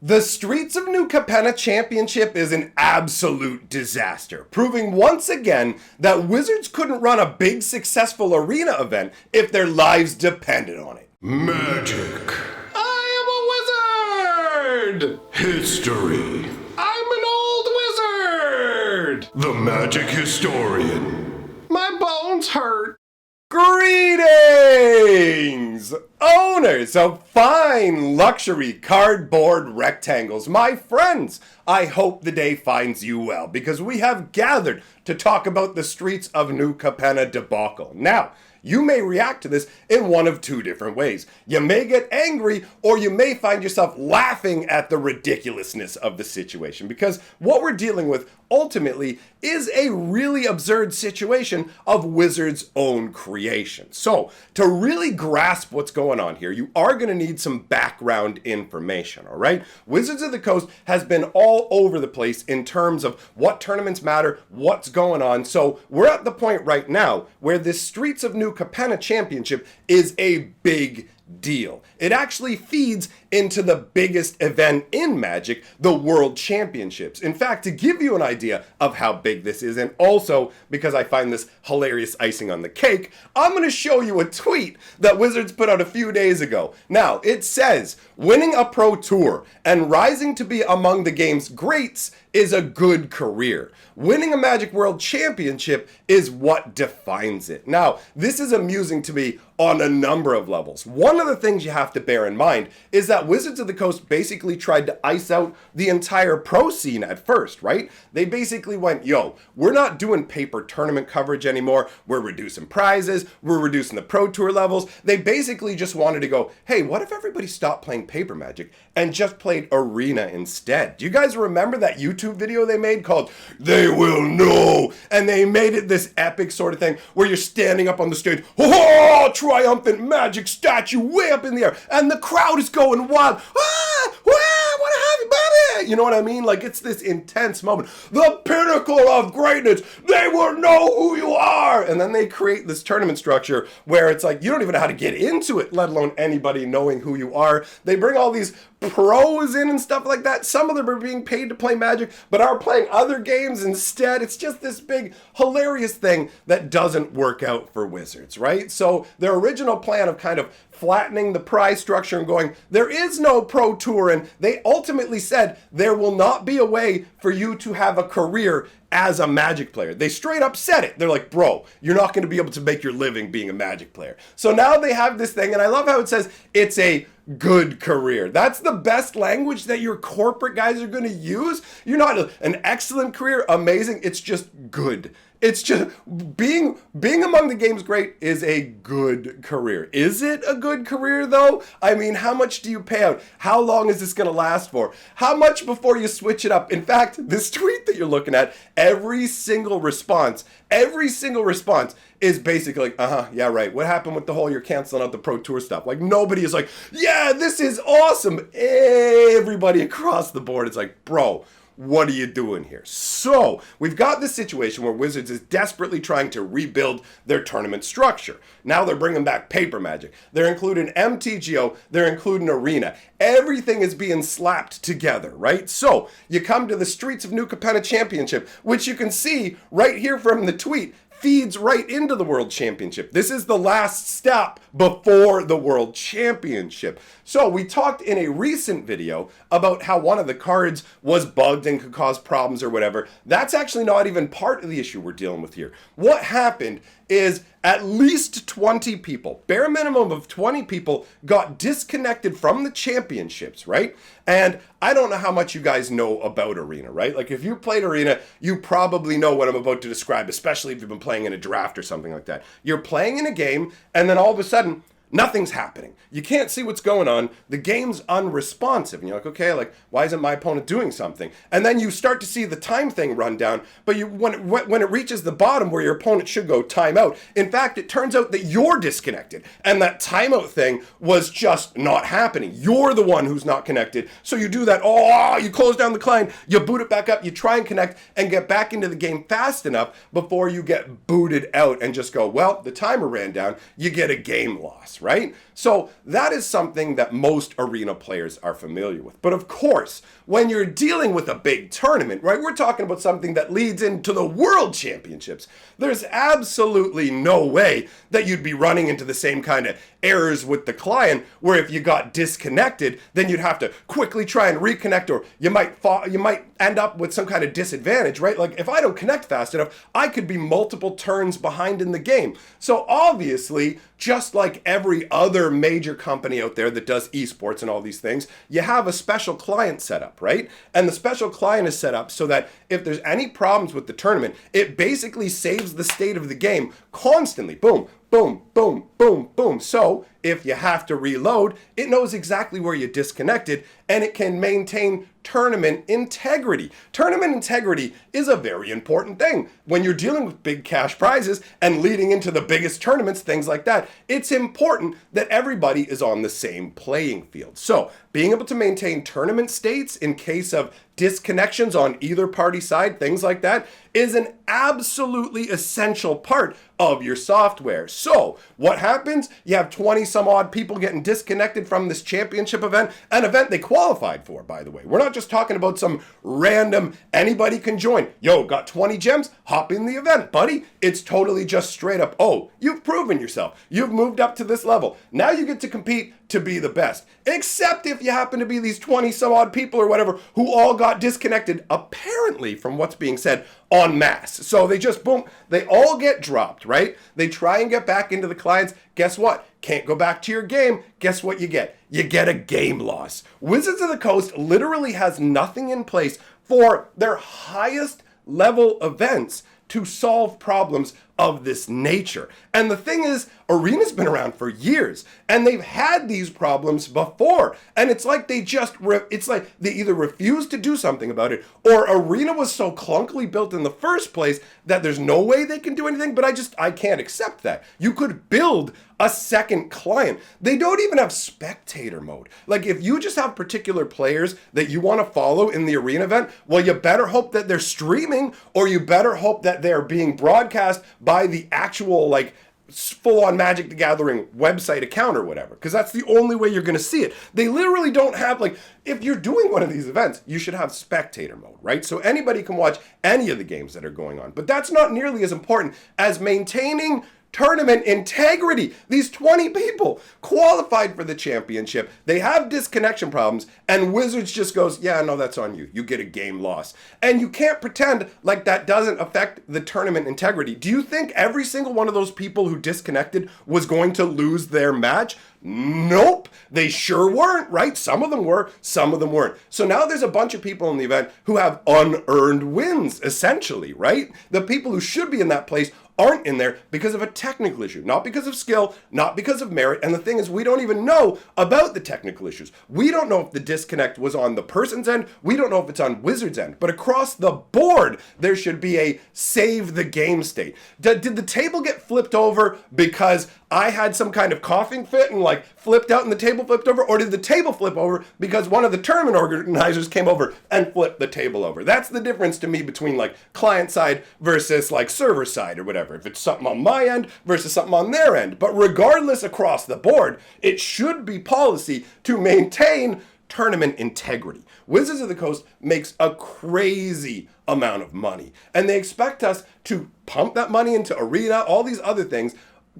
The Streets of New Capenna Championship is an absolute disaster, proving once again that Wizards couldn't run a big successful arena event if their lives depended on it. Magic. I am a wizard! History. I'm an old wizard! The magic historian. My bones hurt. Greetings! Owners of fine luxury cardboard rectangles, my friends! I hope the day finds you well, because we have gathered to talk about the Streets of New Capenna debacle. Now, you may react to this in one of two different ways. You may get angry, or you may find yourself laughing at the ridiculousness of the situation, because what we're dealing with ultimately is a really absurd situation of Wizards' own creation. So, to really grasp what's going on here, you are going to need some background information, all right? Wizards of the Coast has been all over the place in terms of what tournaments matter, what's going on. So, we're at the point right now where this Streets of New Capenna Championship is a big deal. It actually feeds into the biggest event in Magic, the World Championships. In fact, to give you an idea of how big this is, and also because I find this hilarious icing on the cake, I'm going to show you a tweet that Wizards put out a few days ago. Now, it says, winning a pro tour and rising to be among the game's greats is a good career. Winning a Magic World Championship is what defines it. Now, this is amusing to me on a number of levels. One of the things you have to bear in mind is that Wizards of the Coast basically tried to ice out the entire pro scene at first, right? They basically went, yo, we're not doing paper tournament coverage anymore. We're reducing prizes. We're reducing the pro tour levels. They basically just wanted to go, hey, what if everybody stopped playing paper Magic and just played arena instead? Do you guys remember that YouTube video they made called They Will Know? And they made it this epic sort of thing where you're standing up on the stage, oh, triumphant Magic statue way up in the air, and the crowd is going wild. Ah, what have you, baby? You know what I mean? Like, it's this intense moment. The pinnacle of greatness. They will know who you are. And then they create this tournament structure where it's like, you don't even know how to get into it, let alone anybody knowing who you are. They bring all these pros in and stuff like that. Some of them are being paid to play Magic, but are playing other games instead. It's just this big, hilarious thing that doesn't work out for Wizards, right? So their original plan of kind of flattening the prize structure and going, there is no pro tour, and they ultimately said there will not be a way for you to have a career as a Magic player. They straight up said it. They're like, bro, you're not going to be able to make your living being a Magic player. So now they have this thing, and I love how it says it's a good career. That's the best language that your corporate guys are going to use. You're not an excellent career, amazing. It's just good. It's just being among the game's great is a good career. Is it a good career though? I mean, how much do you pay out? How long is this going to last for? How much before you switch it up? In fact, this tweet that you're looking at, every single response is basically like, yeah, right. What happened with the whole you're canceling out the Pro Tour stuff? Like, nobody is like, yeah, this is awesome. Everybody across the board is like, bro, what are you doing here? So, we've got this situation where Wizards is desperately trying to rebuild their tournament structure. Now they're bringing back paper Magic. They're including MTGO. They're including Arena. Everything is being slapped together, right? So, you come to the Streets of New Capenna Championship, which you can see right here from the tweet, feeds right into the World Championship. This is the last step before the World Championship. So we talked in a recent video about how one of the cards was bugged and could cause problems or whatever. That's actually not even part of the issue we're dealing with here. What happened is at least 20 people, bare minimum of 20 people, got disconnected from the championships, right? And I don't know how much you guys know about Arena, right? Like, if you played Arena, you probably know what I'm about to describe, especially if you've been playing in a draft or something like that. You're playing in a game, and then all of a sudden, nothing's happening. You can't see what's going on. The game's unresponsive. And you're like, okay, like, why isn't my opponent doing something? And then you start to see the time thing run down. But when it reaches the bottom where your opponent should go timeout, in fact, it turns out that you're disconnected. And that timeout thing was just not happening. You're the one who's not connected. So you do that. Oh, you close down the client. You boot it back up. You try and connect and get back into the game fast enough before you get booted out and just go, well, the timer ran down. You get a game loss, right? So that is something that most arena players are familiar with. But of course, when you're dealing with a big tournament, right, we're talking about something that leads into the World Championships. There's absolutely no way that you'd be running into the same kind of errors with the client, where if you got disconnected, then you'd have to quickly try and reconnect, or you might end up with some kind of disadvantage, right? Like if I don't connect fast enough, I could be multiple turns behind in the game. So obviously, just like every other major company out there that does esports and all these things, you have a special client set up, right? And the special client is set up so that if there's any problems with the tournament, it basically saves the state of the game constantly. Boom, boom, boom, boom, boom. So if you have to reload, it knows exactly where you disconnected, and it can maintain tournament integrity. Tournament integrity is a very important thing. When you're dealing with big cash prizes and leading into the biggest tournaments, things like that, it's important that everybody is on the same playing field. So being able to maintain tournament states in case of disconnections on either party side, things like that, is an absolutely essential part of your software. So what happens? You have 20 some odd people getting disconnected from this championship event, an event they qualified for, by the way. We're not just talking about some random anybody can join. Yo, got 20 gems? Hop in the event, buddy. It's totally just straight up, oh, you've proven yourself. You've moved up to this level. Now you get to compete to be the best. Except if you happen to be these 20 some odd people or whatever who all got disconnected, apparently from what's being said, en masse. So they just, boom, they all get dropped, right? They try and get back into the clients. Guess what? Can't go back to your game. Guess what you get? You get a game loss. Wizards of the Coast literally has nothing in place for their highest level events to solve problems of this nature. And the thing is, Arena's been around for years, and they've had these problems before. And it's like they just, it's like they either refuse to do something about it, or Arena was so clunkily built in the first place that there's no way they can do anything. But I can't accept that. You could build a second client. They don't even have spectator mode. Like if you just have particular players that you want to follow in the Arena event, well, you better hope that they're streaming, or you better hope that they're being broadcast by the actual like full-on Magic the Gathering website account or whatever, because that's the only way you're going to see it. They literally don't have, like, if you're doing one of these events, you should have spectator mode, right? So anybody can watch any of the games that are going on. But that's not nearly as important as maintaining tournament integrity. These 20 people qualified for the championship. They have disconnection problems, and Wizards just goes, yeah, no, that's on you. You get a game loss. And you can't pretend like that doesn't affect the tournament integrity. Do you think every single one of those people who disconnected was going to lose their match? Nope, they sure weren't, right? Some of them were, some of them weren't. So now there's a bunch of people in the event who have unearned wins, essentially, right? The people who should be in that place aren't in there because of a technical issue, not because of skill, not because of merit. And the thing is, we don't even know about the technical issues. We don't know if the disconnect was on the person's end. We don't know if it's on Wizards' end. But across the board, there should be a save the game state. Did the table get flipped over because I had some kind of coughing fit and like flipped out and the table flipped over? Or did the table flip over because one of the tournament organizers came over and flipped the table over? That's the difference to me between like client side versus like server side or whatever. If it's something on my end versus something on their end. But regardless, across the board, it should be policy to maintain tournament integrity. Wizards of the Coast makes a crazy amount of money, and they expect us to pump that money into Arena, all these other things,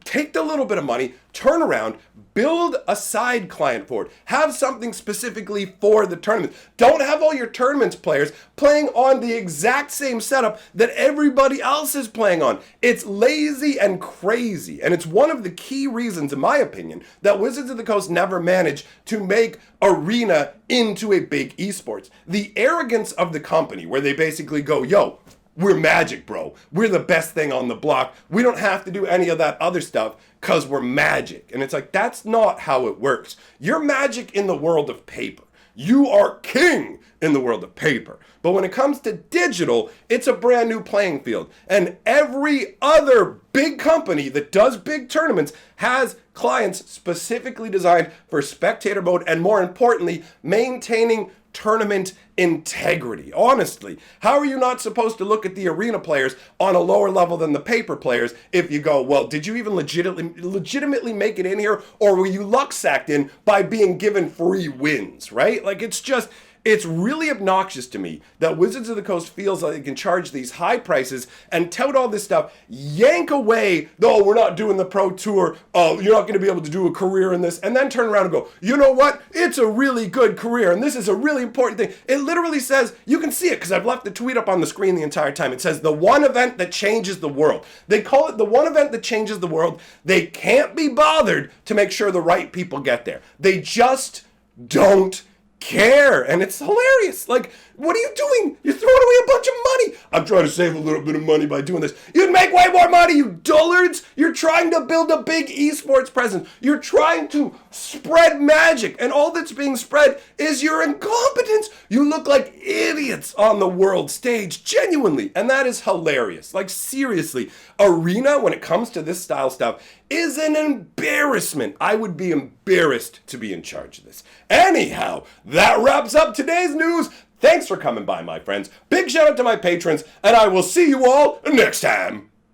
take the little bit of money, turn around, build a side client for it. Have something specifically for the tournament. Don't have all your tournaments players playing on the exact same setup that everybody else is playing on. It's lazy and crazy. And it's one of the key reasons, in my opinion, that Wizards of the Coast never managed to make Arena into a big esports. The arrogance of the company, where they basically go, yo, we're Magic, bro. We're the best thing on the block. We don't have to do any of that other stuff because we're Magic. And it's like, that's not how it works. You're Magic in the world of paper. You are king in the world of paper. But when it comes to digital, it's a brand new playing field. And every other big company that does big tournaments has clients specifically designed for spectator mode and, more importantly, maintaining tournament integrity. Honestly, how are you not supposed to look at the arena players on a lower level than the paper players if you go, well, did you even legitimately make it in here, or were you luck sacked in by being given free wins, right? Like, it's really obnoxious to me that Wizards of the Coast feels like they can charge these high prices and tout all this stuff, yank away, oh, we're not doing the Pro Tour, oh, you're not going to be able to do a career in this, and then turn around and go, you know what, it's a really good career, and this is a really important thing. It literally says, you can see it, because I've left the tweet up on the screen the entire time, it says, the one event that changes the world. They call it the one event that changes the world. They can't be bothered to make sure the right people get there. They just don't care, and it's hilarious. Like, what are you doing? You're throwing away a bunch of money. I'm trying to save a little bit of money by doing this. You'd make way more money, you dullards. You're trying to build a big esports presence. You're trying to spread magic, and all that's being spread is your incompetence. You look like idiots on the world stage, genuinely, and that is hilarious. Like, seriously, Arena, when it comes to this style stuff, is an embarrassment. I would be embarrassed to be in charge of this. Anyhow, that wraps up today's news. Thanks for coming by, my friends. Big shout out to my patrons, and I will see you all next time.